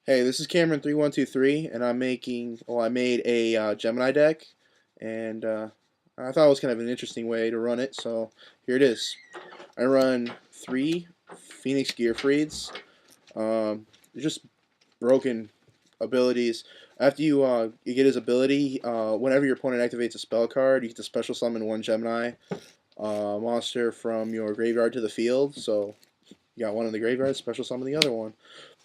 Hey, this is Cameron3123, and I made a Gemini deck, and I thought it was kind of an interesting way to run it, so here it is. I run three Phoenix Gearfrieds. They're just broken abilities. After you get his ability, whenever your opponent activates a spell card, you get to special summon one Gemini monster from your graveyard to the field. So you got one in the graveyard, special summon the other one.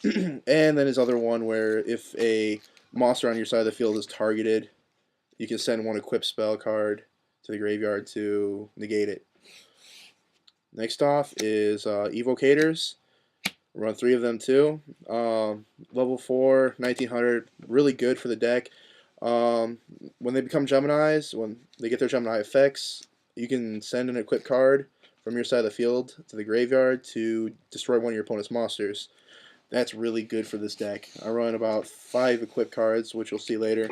And then his other one where if a monster on your side of the field is targeted, you can send one equipped spell card to the graveyard to negate it. Next off is Evocators. Run three of them too. Level 4, 1900, really good for the deck. When they become Geminis, when they get their Gemini effects, you can send an equipped card from your side of the field to the graveyard to destroy one of your opponent's monsters. That's really good for this deck. I run about 5 equipped cards, which you'll see later.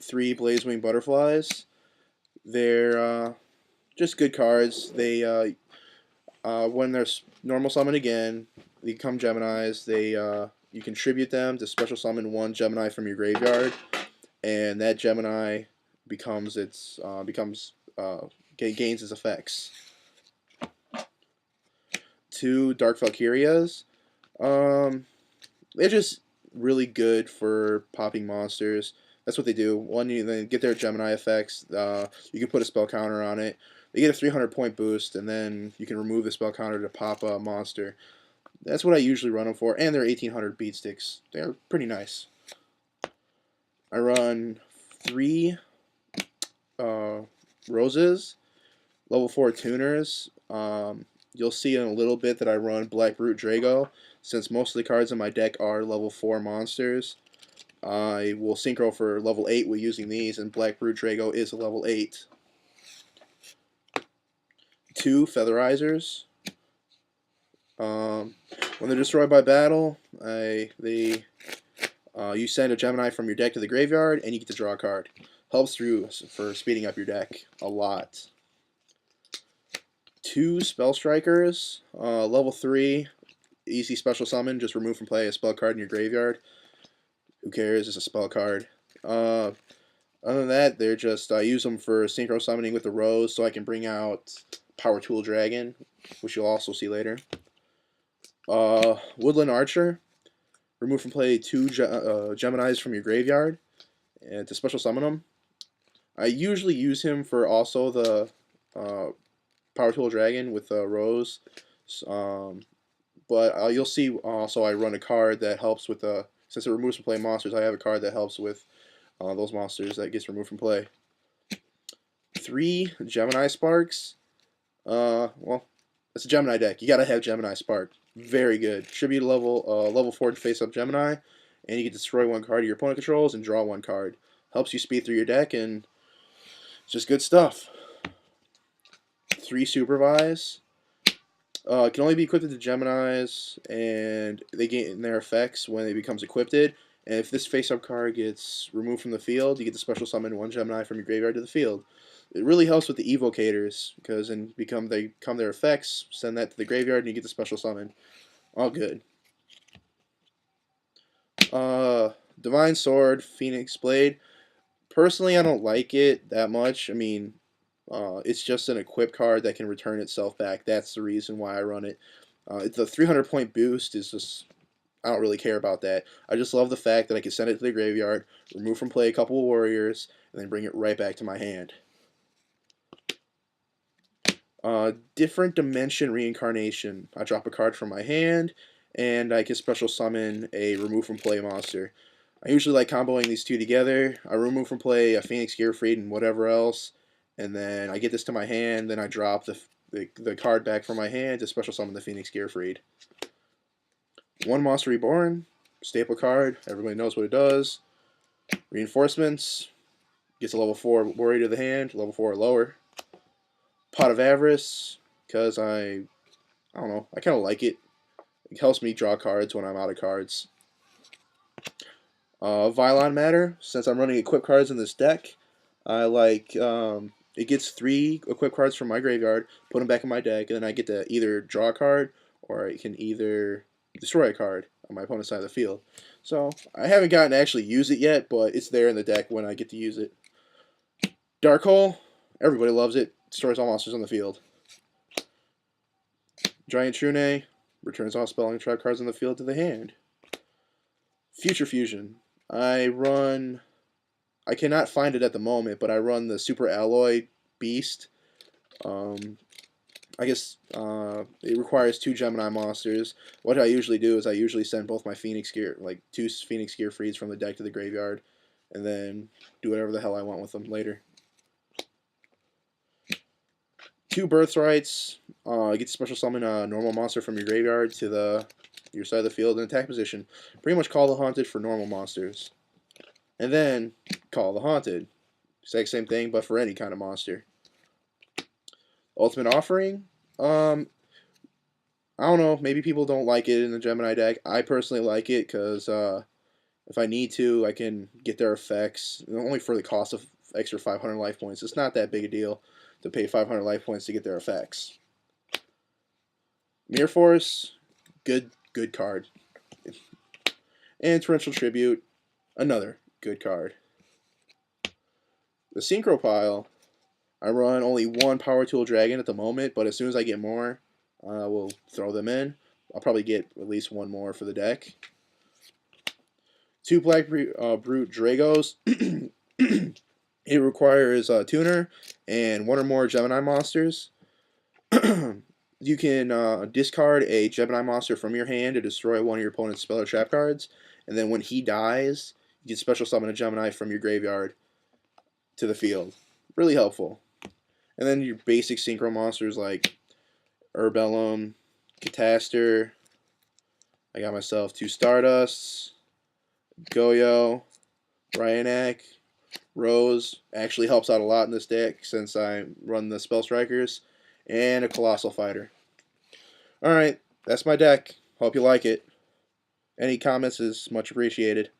3 Blazewing Butterflies. They're just good cards. When they're normal summon again, they become Geminis. You contribute them to special summon one Gemini from your graveyard, and that Gemini becomes gains its effects. 2 Dark Valkyrias. They're just really good for popping monsters. That's what they do. One, they get their Gemini effects. You can put a spell counter on it. They get a 300 point boost, and then you can remove the spell counter to pop a monster. That's what I usually run them for, and they're 1800 beat sticks. They're pretty nice. I run 3 Roses, level 4 tuners. You'll see in a little bit that I run Black Brute Drago. Since most of the cards in my deck are level 4 monsters, I will synchro for level 8 with using these, and Black Brute Drago is a level 8. 2 Featherizers. When they're destroyed by battle, you send a Gemini from your deck to the graveyard, and you get to draw a card. Helps for speeding up your deck a lot. 2 Spell Strikers, level 3, easy special summon. Just remove from play a spell card in your graveyard. Who cares? It's a spell card. Other than that, they're just I use them for synchro summoning with the Rose, so I can bring out Power Tool Dragon, which you'll also see later. Woodland Archer. Remove from play 2 Geminis from your graveyard, and to special summon them. I usually use him for also the Power Tool Dragon with Rose, but you'll see also I run a card that helps with since it removes from play monsters. I have a card that helps with those monsters that gets removed from play. 3 Gemini Sparks. Well, it's a Gemini deck. You gotta have Gemini Spark. Very good. Tribute level 4 face up Gemini, and you can destroy one card your opponent controls and draw one card. Helps you speed through your deck, and it's just good stuff. 3 Supervise. Can only be equipped to Geminis, and they gain their effects when it becomes equipped. And if this face-up card gets removed from the field, you get to special summon one Gemini from your graveyard to the field. It really helps with the Evocators, because they become their effects, send that to the graveyard, and you get the special summon. All good. Divine Sword, Phoenix Blade. Personally, I don't like it that much. I mean, it's just an equip card that can return itself back. That's the reason why I run it. The 300 point boost is just, I don't really care about that. I just love the fact that I can send it to the graveyard, remove from play a couple of warriors, and then bring it right back to my hand. Different Dimension Reincarnation. I drop a card from my hand, and I can special summon a remove from play monster. I usually like comboing these two together. I remove from play a Phoenix Gearfried and whatever else, and then I get this to my hand, then I drop the card back from my hand to special summon the Phoenix Gearfried. 1 Monster Reborn, staple card, everybody knows what it does. Reinforcements, gets a level 4 warrior to the hand, level 4 or lower. Pot of Avarice, because I don't know, I kind of like it. It helps me draw cards when I'm out of cards. Vylon Matter, since I'm running equip cards in this deck, I like, it gets 3 equip cards from my graveyard, put them back in my deck, and then I get to either draw a card, or I can either destroy a card. on my opponent's side of the field. So I haven't gotten to actually use it yet, but it's there in the deck when I get to use it. Dark Hole, everybody loves it. Destroys all monsters on the field. Giant Trune returns all spelling trap cards on the field to the hand. Future Fusion. I cannot find it at the moment, but I run the Super Alloy Beast. I guess it requires 2 Gemini monsters. What I usually do is I usually send both my Phoenix Gear, like 2 Phoenix Gear Frees from the deck to the graveyard, and then do whatever the hell I want with them later. 2 Birthrights. You get to special summon a normal monster from your graveyard to your side of the field in attack position. Pretty much Call the Haunted for normal monsters. And then Call the Haunted. Exact same thing, but for any kind of monster. Ultimate Offering. I don't know. Maybe people don't like it in the Gemini deck. I personally like it because if I need to, I can get their effects only for the cost of extra 500 life points. It's not that big a deal to pay 500 life points to get their effects. Mirror Force, good card. And Torrential Tribute, another good card. The Synchro Pile, I run only 1 Power Tool Dragon at the moment, but as soon as I get more, we'll throw them in. I'll probably get at least 1 more for the deck. 2 Black Brute Dragos. It requires a tuner and 1 or more Gemini monsters. You can discard a Gemini monster from your hand to destroy 1 of your opponent's spell or trap cards, and then when he dies, you can special summon a Gemini from your graveyard to the field. Really helpful. And then your basic synchro monsters like Urbellum, Cataster. I got myself 2 Stardusts, Goyo, Bryanak, Rose. Actually helps out a lot in this deck since I run the Spell Strikers. And a Colossal Fighter. Alright, that's my deck. Hope you like it. Any comments is much appreciated.